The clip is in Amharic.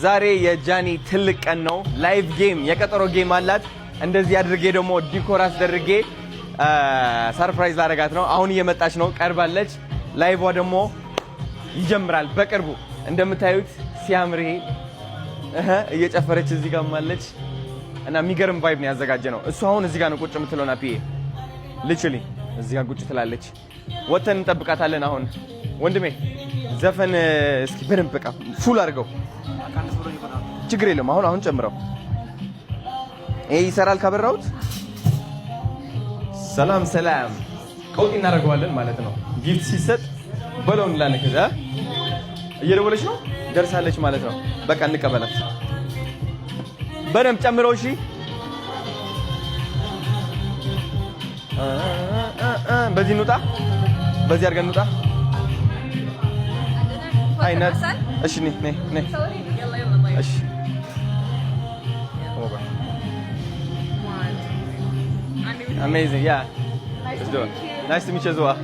ዛሬ የጃኒ ትልቅ ቀን ነው። ላይቭ ጌም የቀጠሮ ጌም አላት። እንደዚህ አድርጌ ደግሞ ዲኮር አስደርጌ ሰርፕራይዝ ላደርጋት ነው። አሁን እየመጣች ነው፣ ቀርባለች። ላይቭዋ ደግሞ ይጀምራል በቅርቡ። እንደምታዩት ሲያምር ይሄ እየጨፈረች እዚህ ጋር ማለች እና የሚገርም ቫይብ ነው ያዘጋጀ ነው። እሱ አሁን እዚህ ጋር ነው ቁጭ የምትለው ናፒዬ ሊትራሊ እዚህ ጋር ቁጭ ትላለች። ወተን እንጠብቃታለን። አሁን ወንድሜ ዘፈን እስኪ በደንብ በቃ ፉል አድርገው፣ ችግር የለም። አሁን ጨምረው። ይሄ ይሰራል ካበራሁት። ሰላም ሰላም፣ ቀውጢ እናደርገዋለን ማለት ነው። ጊፍት ሲሰጥ በለው እንላለን። ከዛ እየደወለች ነው ደርሳለች ማለት ነው። በቃ እንቀበላት። በደንብ ጨምረው። እሺ በዚህ እንውጣ፣ በዚህ አድርገን እንውጣ። አይነት እሺ ነይ እሺ amazing, yeah. Let's do it. Nice to meet you as well.